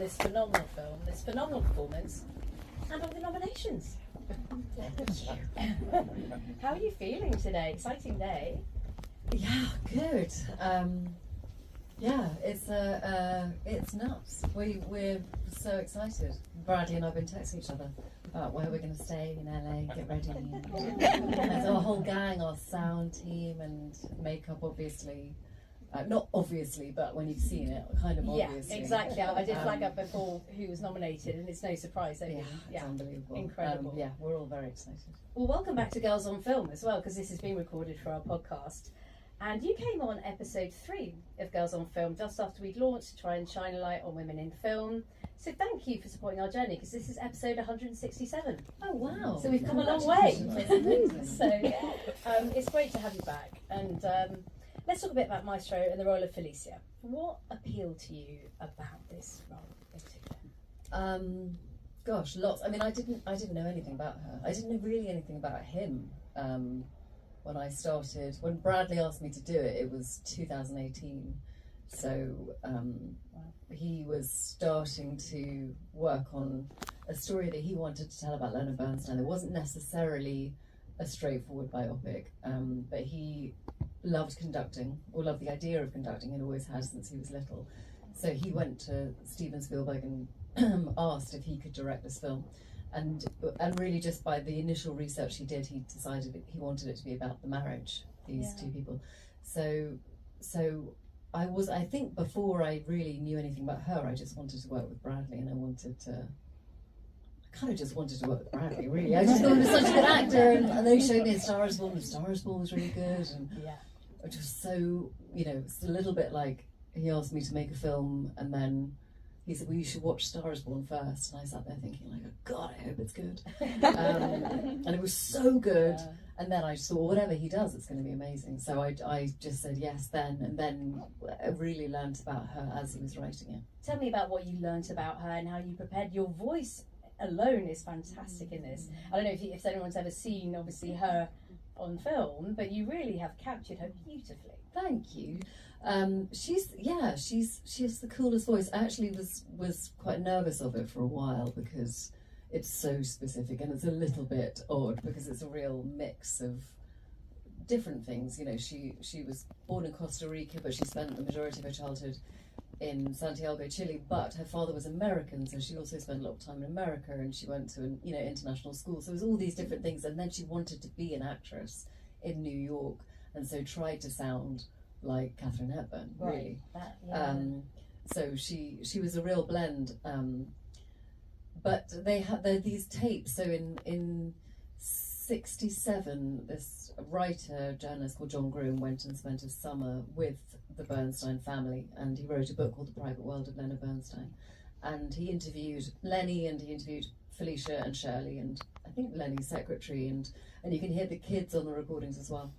this phenomenal film, this phenomenal performance, and all the nominations. How are you feeling today? Exciting day. Yeah, good. Yeah, it's nuts. We're so excited. Bradley and I've been texting each other about where we're going to stay in LA, get ready. There's a whole gang, our sound team and makeup, obviously. Not obviously, but when you've seen it, kind of obviously. Yeah, exactly. I did flag up before who was nominated, and it's no surprise. It's unbelievable. Incredible. Yeah, we're all very excited. Well, welcome back to Girls on Film as well, because this has been recorded for our podcast. And you came on episode 3 of Girls on Film just after we'd launched to try and shine a light on women in film. So thank you for supporting our journey, because this is episode 167. Oh wow! So we've come a long way. So it's great to have you back. And let's talk a bit about Maestro and the role of Felicia. What appealed to you about this role in particular? Gosh, lots. I mean, I didn't know anything about her. I didn't know really anything about him. When I started, when Bradley asked me to do it, it was 2018. So he was starting to work on a story that he wanted to tell about Leonard Bernstein. It wasn't necessarily a straightforward biopic, but he loved conducting, or loved the idea of conducting, and always has since he was little. So he went to Steven Spielberg and asked if he could direct this film. And really just by the initial research he did, he decided that he wanted it to be about the marriage, these two people. So I think before I really knew anything about her, I just wanted to work with Bradley, and I kind of just wanted to work with Bradley, really. I just thought he was such a good actor, and then he showed me A Star Is Born, and Star Is Born was really good, and it was so, it's a little bit like he asked me to make a film, and then he said, well, you should watch Star Is Born first. And I sat there thinking, like, oh God, I hope it's good. And it was so good. Yeah. And then I just thought, whatever he does, it's going to be amazing. So I just said yes then. And then I really learnt about her as he was writing it. Tell me about what you learnt about her and how you prepared. Your voice alone is fantastic in this. I don't know if anyone's ever seen, obviously, her on film, but you really have captured her beautifully. Thank you. She's the coolest voice. I actually was quite nervous of it for a while because it's so specific and it's a little bit odd because it's a real mix of different things. She was born in Costa Rica, but she spent the majority of her childhood in Santiago, Chile, but her father was American, so she also spent a lot of time in America, and she went to an international school. So it was all these different things, and then she wanted to be an actress in New York, and so tried to sound like Katharine Hepburn, really. So she was a real blend. But they had these tapes. So in '67, this writer, journalist called John Groom went and spent a summer with the Bernstein family, and he wrote a book called The Private World of Leonard Bernstein. And he interviewed Lenny, and he interviewed Felicia and Shirley, and I think Lenny's secretary, and you can hear the kids on the recordings as well.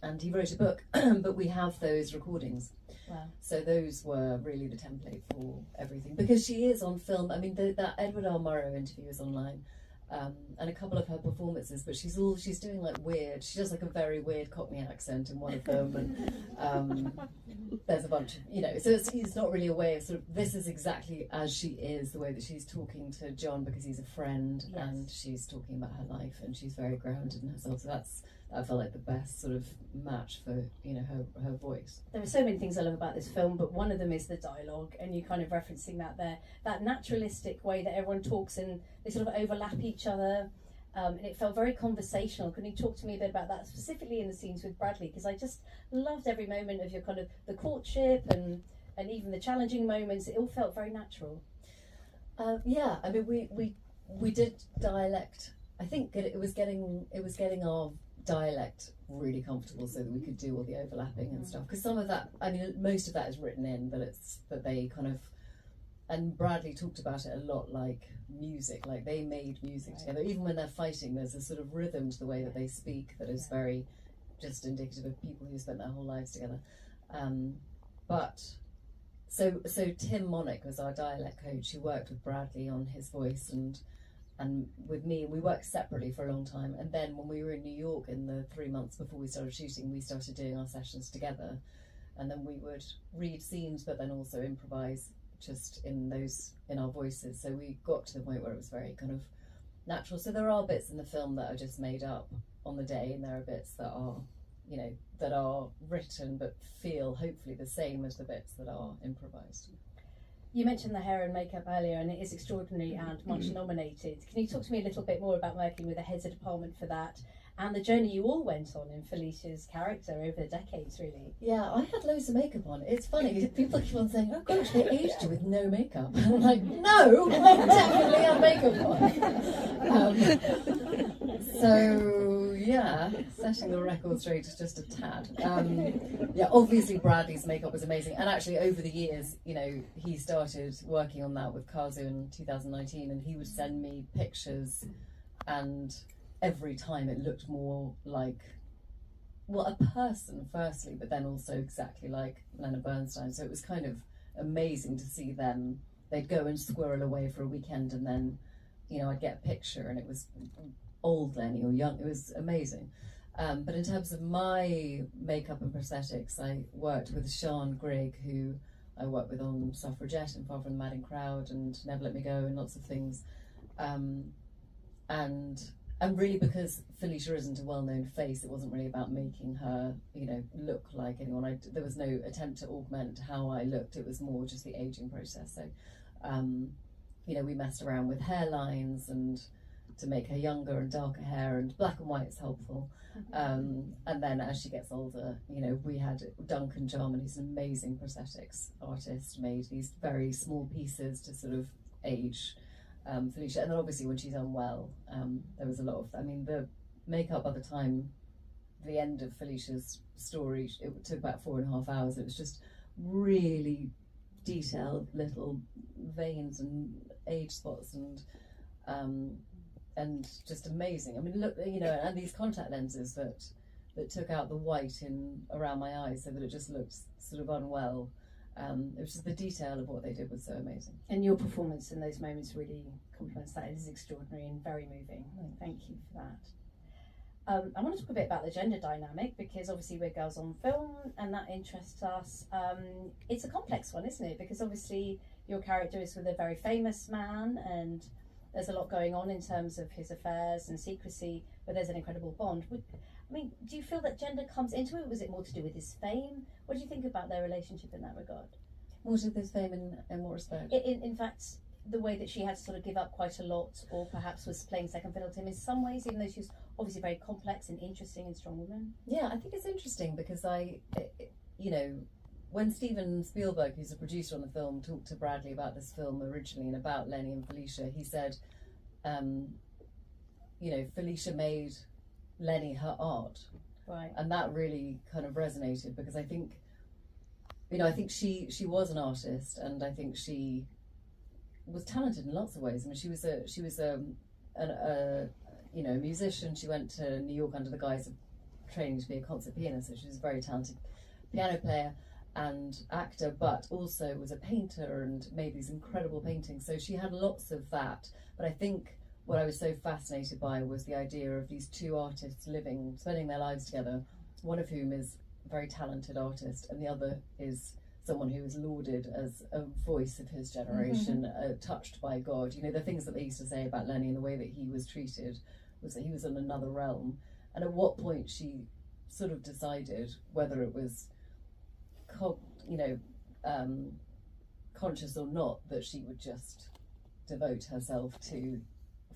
And he wrote a book, but we have those recordings. Wow. So those were really the template for everything. Because she is on film. I mean, that Edward R. Murrow interview is online, and a couple of her performances, but she's doing like weird, she does like a very weird Cockney accent in one of them, and there's a bunch of, so it's not really a way of sort of, this is exactly as she is, the way that she's talking to John because he's a friend, and she's talking about her life, and she's very grounded in herself, so that felt like the best sort of match for her voice. There are so many things I love about this film, but one of them is the dialogue, and you kind of referencing that there, that naturalistic way that everyone talks and they sort of overlap each other, and it felt very conversational. Can you talk to me a bit about that, specifically in the scenes with Bradley? Because I just loved every moment of your kind of the courtship and even the challenging moments. It all felt very natural. Yeah, I mean we did dialect. I think it was getting our dialect really comfortable so that we could do all the overlapping and stuff, because some of that, I mean most of that is written in, but it's that they kind of, and Bradley talked about it a lot like music, like they made music together. Even when they're fighting, there's a sort of rhythm to the way that they speak that is very just indicative of people who spent their whole lives together. But so Tim Monick was our dialect coach who worked with Bradley on his voice and with me, and we worked separately for a long time. And then when we were in New York in the 3 months before we started shooting, we started doing our sessions together, and then we would read scenes but then also improvise just in our voices. So we got to the point where it was very kind of natural. So there are bits in the film that are just made up on the day, and there are bits that are, that are written but feel hopefully the same as the bits that are improvised. You mentioned the hair and makeup earlier, and it is extraordinary and much nominated. Can you talk to me a little bit more about working with the heads of department for that, and the journey you all went on in Felicia's character over the decades, really? Yeah, I had loads of makeup on. It's funny, people keep on saying, oh gosh, they aged you with no makeup. And I'm like, no, I definitely had makeup on. So, yeah, setting the record straight is just a tad. Yeah, obviously Bradley's makeup was amazing. And actually, over the years, he started working on that with Kazu in 2019, and he would send me pictures, and every time it looked more like, well, a person firstly, but then also exactly like Leonard Bernstein. So it was kind of amazing to see them. They'd go and squirrel away for a weekend, and then, I'd get a picture and it was old Lenny or young. It was amazing. But in terms of my makeup and prosthetics, I worked with Sian Grigg, who I worked with on Suffragette and Far From the Madding Crowd and Never Let Me Go and lots of things. And really, because Felicia isn't a well-known face, it wasn't really about making her, look like anyone. There was no attempt to augment how I looked. It was more just the aging process. So, we messed around with hairlines and to make her younger and darker hair, and black and white is helpful. And then as she gets older, we had Duncan Jarman, who's an amazing prosthetics artist, made these very small pieces to sort of age Felicia. And then obviously when she's unwell, there was a lot of, the makeup by the time the end of Felicia's story, it took about 4.5 hours. It was just really detailed little veins and age spots and just amazing. Look, and these contact lenses that took out the white around my eyes so that it just looked sort of unwell. It was just the detail of what they did was so amazing. And your performance in those moments really complements that. It is extraordinary and very moving. Thank you for that. I want to talk a bit about the gender dynamic, because obviously we're girls on film and that interests us. It's a complex one, isn't it? Because obviously your character is with a very famous man, and there's a lot going on in terms of his affairs and secrecy, but there's an incredible bond. Do you feel that gender comes into it? Was it more to do with his fame? What do you think about their relationship in that regard? More to his fame in what respect? In fact, the way that she had to sort of give up quite a lot, or perhaps was playing second fiddle to him in some ways, even though she was obviously a very complex and interesting and strong woman. Yeah, I think it's interesting because when Steven Spielberg, who's a producer on the film, talked to Bradley about this film originally and about Lenny and Felicia, he said, Felicia made Lenny her art. Right. And that really kind of resonated, because I think she was an artist, and I think she was talented in lots of ways. She was a musician. She went to New York under the guise of training to be a concert pianist, so she was a very talented piano player and actor, but also was a painter and made these incredible paintings. So she had lots of that. But I think what I was so fascinated by was the idea of these two artists spending their lives together, one of whom is a very talented artist, and the other is someone who is lauded as a voice of his generation, touched by God. The things that they used to say about Lenny and the way that he was treated was that he was in another realm. And at what point she sort of decided whether it was conscious or not, that she would just devote herself to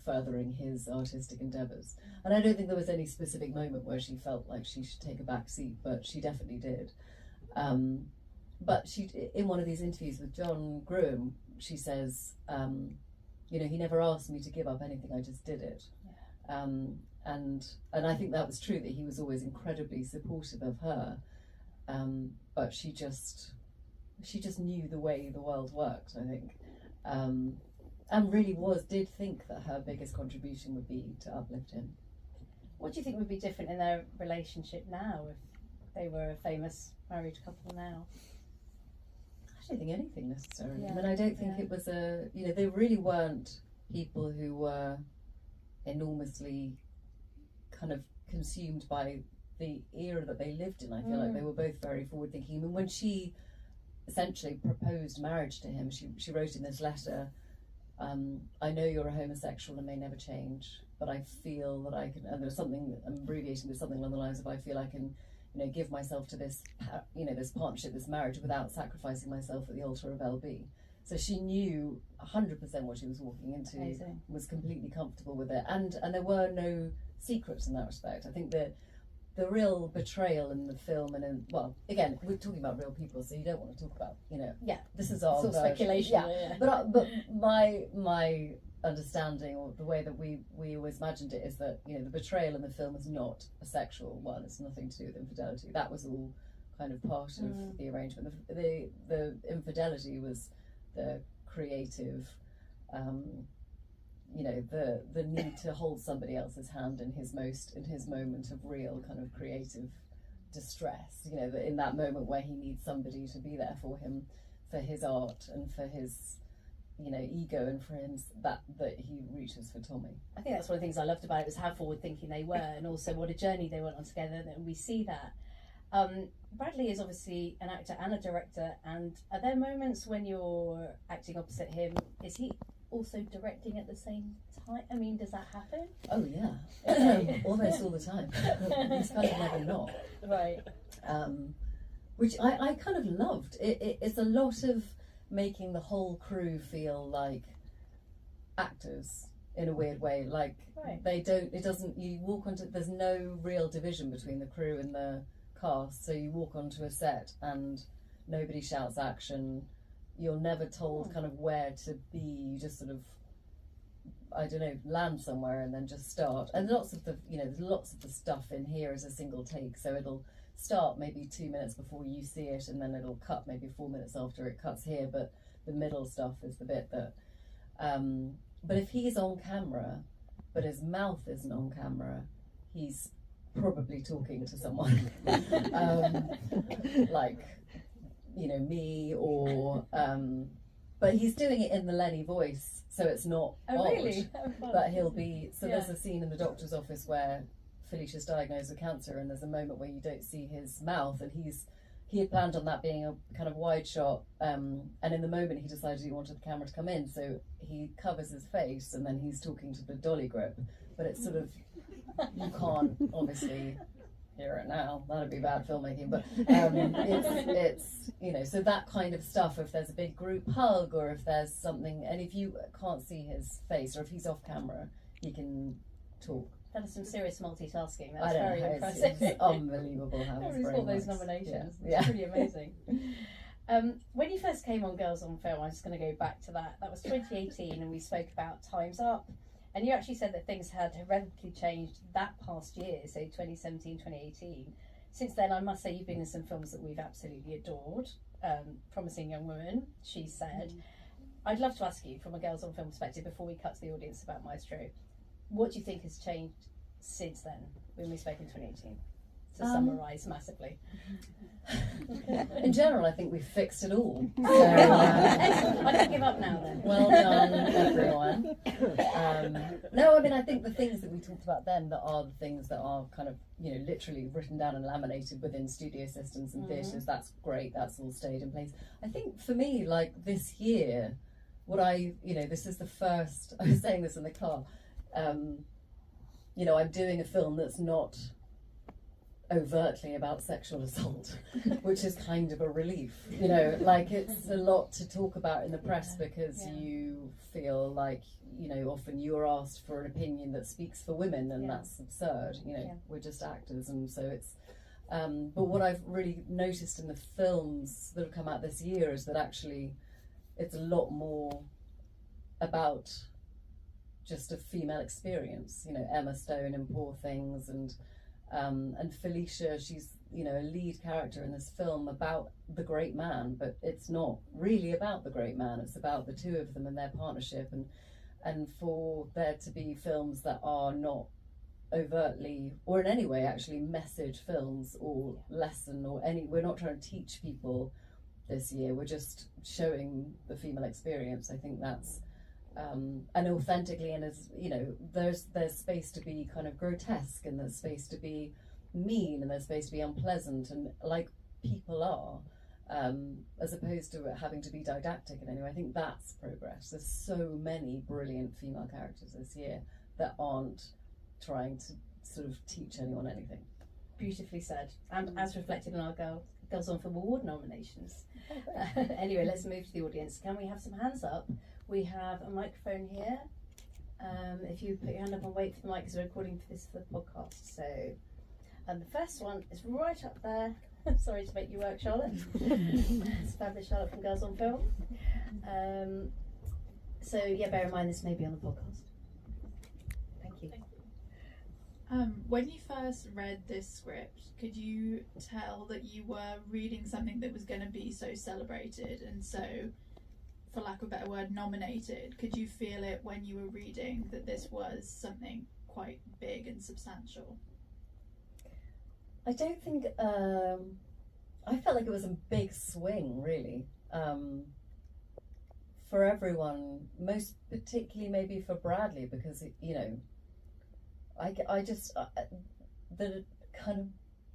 furthering his artistic endeavours. And I don't think there was any specific moment where she felt like she should take a back seat, but she definitely did. But she, in one of these interviews with John Gruen, she says, he never asked me to give up anything, I just did it. Yeah. And I think that was true, that he was always incredibly supportive of her. But she just knew the way the world worked, I think. And really did think that her biggest contribution would be to uplift him. What do you think would be different in their relationship now if they were a famous married couple now? I don't think anything necessarily. Yeah, I don't think it was they really weren't people who were enormously kind of consumed by the era that they lived in. I feel like they were both very forward thinking. When she essentially proposed marriage to him. She wrote in this letter, I know you're a homosexual and may never change, but I feel that I can, and there's something, I'm abbreviating, there's something along the lines of, I feel I can, give myself to this, this partnership, this marriage, without sacrificing myself at the altar of LB. So she knew 100% what she was walking into, Amazing. Was completely comfortable with it, and there were no secrets in that respect. I think that the real betrayal in the film, and well, again, we're talking about real people, so you don't want to talk about, this is our sort of speculation. Yeah. But my understanding, or the way that we always imagined it, is that the betrayal in the film is not a sexual one. It's nothing to do with infidelity. That was all kind of part of the arrangement. The infidelity was the creative, the need to hold somebody else's hand in his moment of real kind of creative distress. In that moment where he needs somebody to be there for him, for his art and for his ego, and for him that he reaches for Tommy. I think that's one of the things I loved about it, was how forward thinking they were, and also what a journey they went on together, and we see that. Bradley is obviously an actor and a director, and are there moments when you're acting opposite him, is he also directing at the same time? I mean, does that happen? Oh yeah, almost all the time. He's kind of never not. Right. Which I kind of loved. It's a lot of making the whole crew feel like actors in a weird way. Like you walk onto, there's no real division between the crew and the cast, so you walk onto a set and nobody shouts action. You're never told kind of where to be. You just sort of, I don't know, land somewhere and then just start. And lots of the, there's lots of the stuff in here is a single take, so it'll start maybe 2 minutes before you see it, and then it'll cut maybe 4 minutes after it cuts here. But the middle stuff is the bit that. But if he's on camera, but his mouth isn't on camera, he's probably talking to someone, like me, or but he's doing it in the Lenny voice, so it's not odd. Really? But he'll be there's a scene in the doctor's office where Felicia's diagnosed with cancer, and there's a moment where you don't see his mouth, and he had planned on that being a kind of wide shot, and in the moment he decided he wanted the camera to come in, so he covers his face and then he's talking to the dolly grip, but it's sort of, you can't obviously hear it now, that'd be bad filmmaking, but it's so that kind of stuff, if there's a big group hug, or if there's something, and if you can't see his face, or if he's off camera, he can talk. That is some serious multitasking. That's very impressive. It's unbelievable how he's got those nominations. Yeah. It's pretty amazing. When you first came on Girls on Film, I'm just going to go back to that. That was 2018, and we spoke about Time's Up. And you actually said that things had radically changed that past year, so 2017, 2018. Since then, I must say you've been in some films that we've absolutely adored. Promising Young Woman, She Said. I'd love to ask you, from a Girls on Film perspective, before we cut to the audience, about Maestro, what do you think has changed since then, when we spoke in 2018? To summarise massively. In general, I think we've fixed it all. So, excellent. I can give up now then. Well done, everyone. No, I mean, I think the things that we talked about then, that are the things that are kind of, literally written down and laminated within studio systems and theatres, that's great, that's all stayed in place. I think for me, like this year, this is the first, I was saying this in the car, I'm doing a film that's not overtly about sexual assault, which is kind of a relief. Like it's a lot to talk about in the press because you feel like, often you're asked for an opinion that speaks for women, and that's absurd. We're just actors, and so it's. But what I've really noticed in the films that have come out this year is that actually it's a lot more about just a female experience. Emma Stone in Poor Things, and Felicia, she's a lead character in this film about the great man, but it's not really about the great man, it's about the two of them and their partnership, and for there to be films that are not overtly or in any way actually message films or lesson or we're not trying to teach people this year, we're just showing the female experience. I think that's and authentically, and as there's space to be kind of grotesque, and there's space to be mean, and there's space to be unpleasant, and like people are, as opposed to it having to be didactic in any way. I think that's progress. There's so many brilliant female characters this year that aren't trying to sort of teach anyone anything. Beautifully said, and as reflected in our Girls on Film Award nominations. Anyway, let's move to the audience. Can we have some hands up? We have a microphone here. If you put your hand up and wait for the mic, because we're recording for the podcast. So, the first one is right up there. Sorry to make you work, Charlotte. It's fabulous, Charlotte from Girls on Film. So yeah, bear in mind this may be on the podcast. Thank you. When you first read this script, could you tell that you were reading something that was going to be so celebrated and so, for lack of a better word, nominated? Could you feel it when you were reading that this was something quite big and substantial? I don't think, I felt like it was a big swing, really, for everyone, most particularly maybe for Bradley, because, you know, I just, the kind of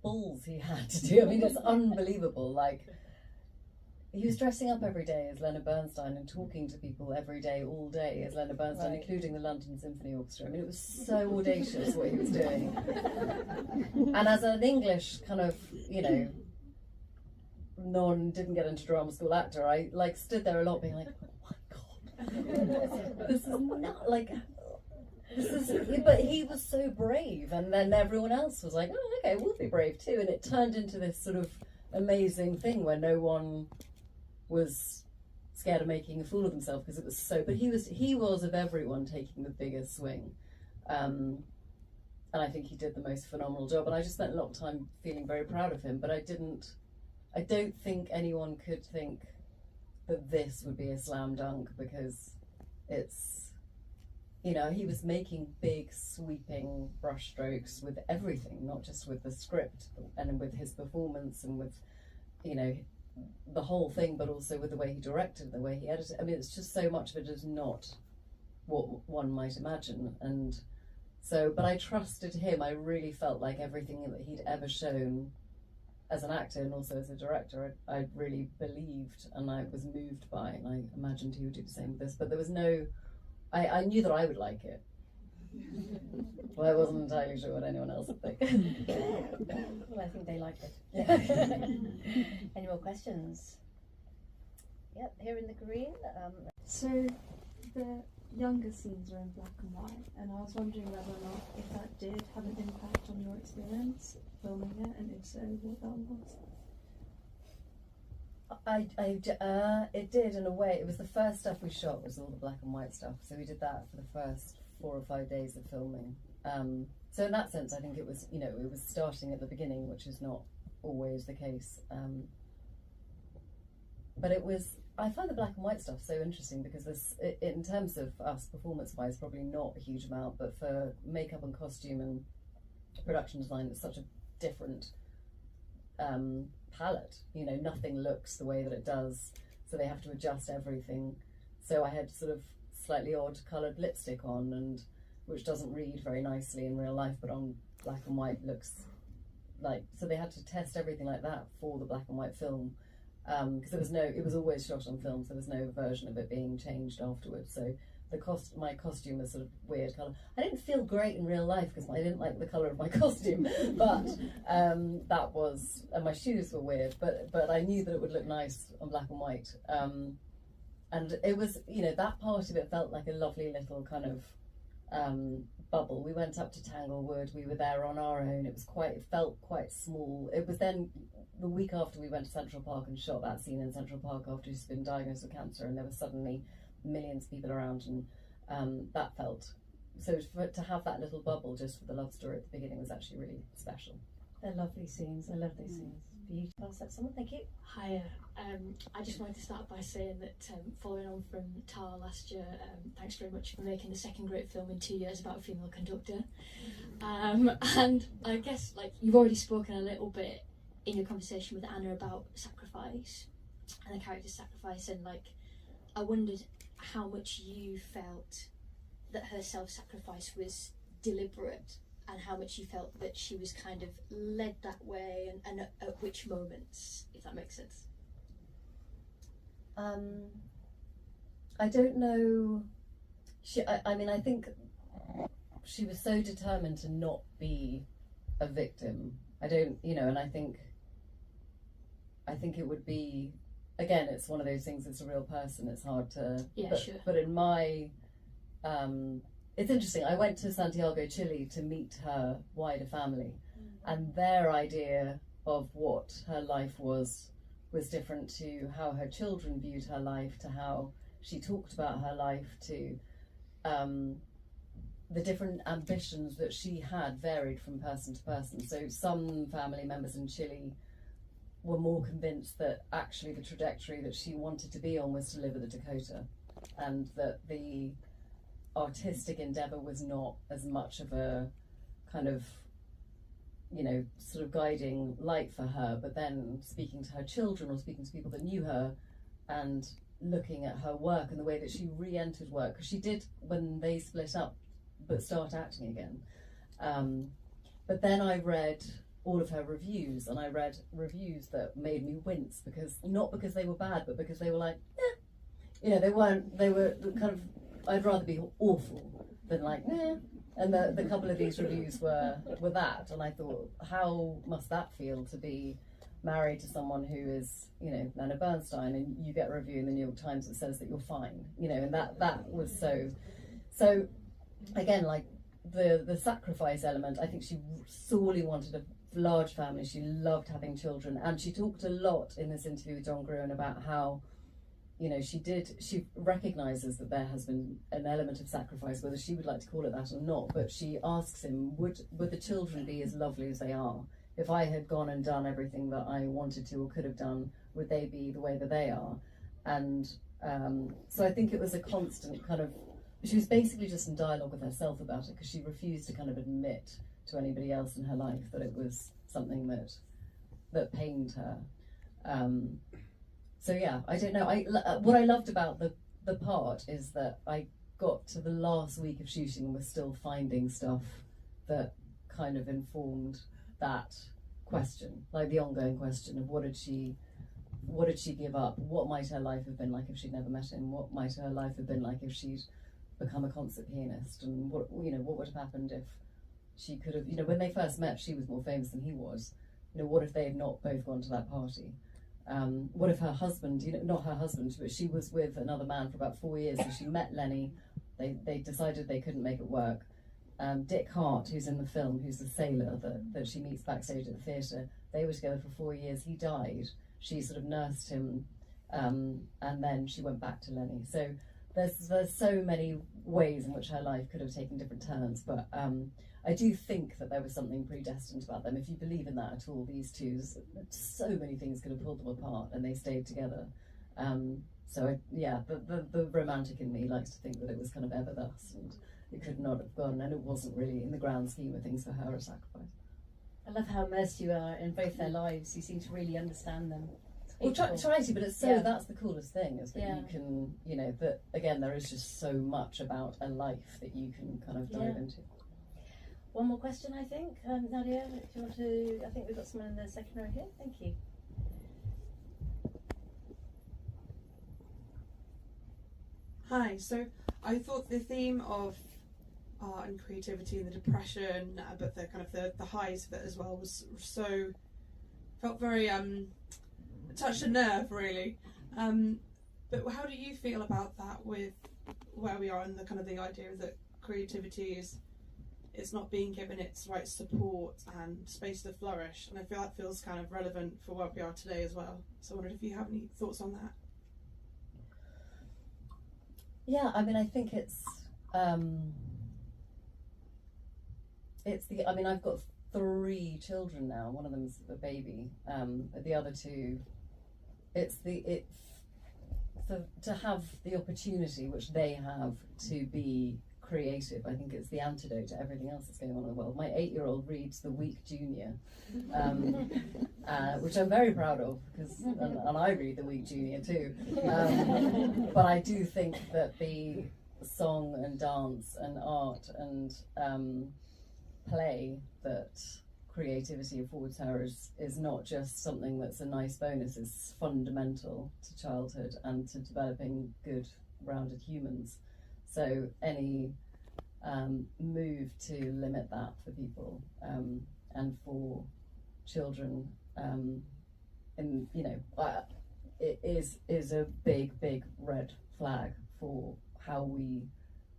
balls he had to do, I mean, it's unbelievable. Like, he was dressing up every day as Leonard Bernstein and talking to people every day, all day, as Leonard Bernstein, right, including the London Symphony Orchestra. I mean, it was so audacious what he was doing. And as an English kind of, you know, didn't get into drama school actor, I like stood there a lot being like, oh my God, this is not like, but he was so brave, and then everyone else was like, oh, okay, we'll be brave too. And it turned into this sort of amazing thing where no one was scared of making a fool of himself, because it was so, but he was of everyone taking the biggest swing, and I think he did the most phenomenal job, and I just spent a lot of time feeling very proud of him. But I don't think anyone could think that this would be a slam dunk, because it's, you know, he was making big sweeping brushstrokes with everything, not just with the script and with his performance and with, you know, the whole thing, but also with the way he directed, the way he edited. I mean, it's just so much of it is not what one might imagine. And so, but I trusted him. I really felt like everything that he'd ever shown as an actor and also as a director, I really believed and I was moved by, and I imagined he would do the same with this. But there was no, I knew that I would like it. Well, I wasn't entirely sure what anyone else would think. Well, I think they liked it. Yeah. Any more questions? Yep, here in the green. So the younger scenes are in black and white, and I was wondering whether or not if that did have an impact on your experience filming it, and if so, what that was. It did, in a way. It was the first stuff we shot was all the black and white stuff, so we did that for the first 4 or 5 days of filming. So in that sense, I think it was, you know, it was starting at the beginning, which is not always the case. But it was, I find the black and white stuff so interesting, because this, in terms of us performance-wise, probably not a huge amount, but for makeup and costume and production design, it's such a different palette. You know, nothing looks the way that it does, so they have to adjust everything. So I had sort of slightly odd coloured lipstick on, and which doesn't read very nicely in real life, but on black and white looks like, so they had to test everything like that for the black and white film, because there was no, it was always shot on film, so there was no version of it being changed afterwards. So my costume was sort of weird colour. I didn't feel great in real life because I didn't like the colour of my costume, but that was, and my shoes were weird, but I knew that it would look nice on black and white. And it was, you know, that part of it felt like a lovely little kind of bubble. We went up to Tanglewood, we were there on our own. It felt quite small. It was then the week after we went to Central Park and shot that scene in Central Park after she's been diagnosed with cancer, and there were suddenly millions of people around, and that felt, so to have that little bubble just for the love story at the beginning was actually really special. They're lovely scenes. I love those scenes. Beautiful. Pass that someone. Thank you. Hi, I just wanted to start by saying that following on from Tar last year, thanks very much for making the second great film in 2 years about a female conductor. And I guess, like, you've already spoken a little bit in your conversation with Anna about sacrifice and the character's sacrifice, and like, I wondered how much you felt that her self-sacrifice was deliberate, and how much you felt that she was kind of led that way, and at which moments, if that makes sense. I don't know. I mean, I think she was so determined to not be a victim. I don't, and I think it would be, again, it's one of those things, it's a real person, it's hard to, Sure. But in my, it's interesting, I went to Santiago, Chile to meet her wider family, and their idea of what her life was different to how her children viewed her life, to how she talked about her life, to the different ambitions that she had varied from person to person. So some family members in Chile were more convinced that actually the trajectory that she wanted to be on was to live at the Dakota, and that the artistic endeavour was not as much of a kind of, sort of guiding light for her. But then speaking to her children or speaking to people that knew her and looking at her work and the way that she re-entered work, because she did, when they split up, but start acting again. But then I read all of her reviews, and I read reviews that made me wince, not because they were bad, but because they were like, they were kind of, I'd rather be awful than like, and the couple of these reviews were that, and I thought, how must that feel to be married to someone who is, Nana Bernstein, and you get a review in the New York Times that says that you're fine, and that was so again, like the sacrifice element. I think she sorely wanted a large family. She loved having children, and she talked a lot in this interview with John Gruen about how, she recognises that there has been an element of sacrifice, whether she would like to call it that or not, but she asks him, would the children be as lovely as they are? If I had gone and done everything that I wanted to or could have done, would they be the way that they are? And so I think it was a constant kind of, she was basically just in dialogue with herself about it, because she refused to kind of admit to anybody else in her life that it was something that pained her. So yeah, I don't know. What I loved about the part is that I got to the last week of shooting and was still finding stuff that kind of informed that question, like the ongoing question of what did she give up? What might her life have been like if she'd never met him? What might her life have been like if she'd become a concert pianist? And what would have happened if she could have, when they first met, she was more famous than he was. What if they had not both gone to that party? What if her husband, not her husband, but she was with another man for about 4 years, and she met Lenny. They decided they couldn't make it work. Dick Hart, who's in the film, who's the sailor that she meets backstage at the theatre, they were together for 4 years. He died. She sort of nursed him, and then she went back to Lenny. So there's so many ways in which her life could have taken different turns, but I do think that there was something predestined about them. If you believe in that at all, these two, so many things could have pulled them apart, and they stayed together. The romantic in me likes to think that it was kind of ever thus, and it could not have gone, and it wasn't really, in the grand scheme of things, for her a sacrifice. I love how immersed you are in both their lives. You seem to really understand them. Well, try to, but it's that's the coolest thing, is that you can, that again, there is just so much about a life that you can kind of dive into. One more question, I think. Nadia, do you want to, I think we've got someone in the second row here. Thank you. Hi, so I thought the theme of art and creativity and the depression, but the kind of the highs of it as well, was felt very touched a nerve, really. But how do you feel about that, with where we are, and the kind of the idea that creativity is not being given its right support and space to flourish? And I feel that feels kind of relevant for where we are today as well. So I wondered if you have any thoughts on that. Yeah, I mean, I think it's I've got 3 children now. One of them's a baby. The other 2, to have the opportunity which they have to be creative. I think it's the antidote to everything else that's going on in the world. My 8-year-old reads The Week Junior, which I'm very proud of, because and I read The Week Junior too. But I do think that the song and dance and art and play that creativity affords her is not just something that's a nice bonus, it's fundamental to childhood and to developing good, rounded humans. So any move to limit that for people and for children, and it is a big red flag for how we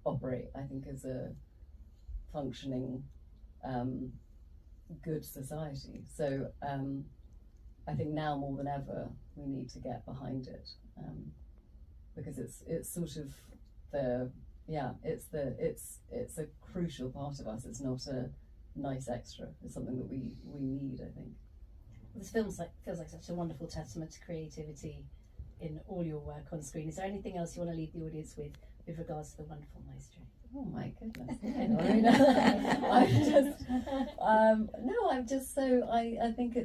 operate, I think, as a functioning good society. So I think now more than ever we need to get behind it, because it's sort of it's a crucial part of us. It's not a nice extra. It's something that we need, I think. This feels like such a wonderful testament to creativity in all your work on screen. Is there anything else you want to leave the audience with regards to the wonderful Maestro? Oh my goodness! I think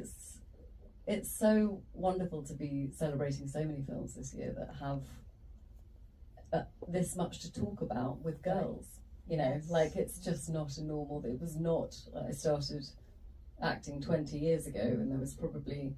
it's so wonderful to be celebrating so many films this year that have this much to talk about with girls. Yes. Like, it's just not a normal. It was not. I started acting 20 years ago, and there was probably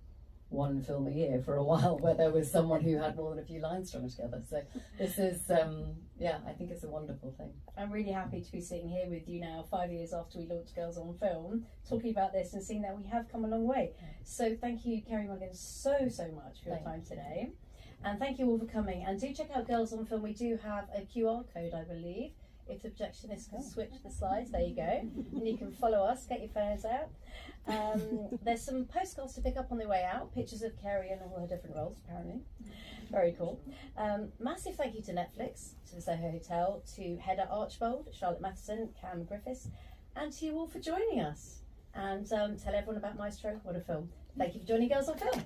one film a year for a while where there was someone who had more than a few lines strung together. So this is, I think it's a wonderful thing. I'm really happy to be sitting here with you now, 5 years after we launched Girls on Film, talking about this and seeing that we have come a long way. So thank you, Carey Mulligan, so much for your time today. And thank you all for coming. And do check out Girls on Film. We do have a QR code, I believe. If the projectionist can switch the slides, there you go. And you can follow us, get your phones out. There's some postcards to pick up on the way out, pictures of Carey and all her different roles, apparently. Very cool. Massive thank you to Netflix, to the Soho Hotel, to Hedda Archbold, Charlotte Matheson, Cam Griffiths, and to you all for joining us. And tell everyone about Maestro. What a film. Thank you for joining Girls on Film.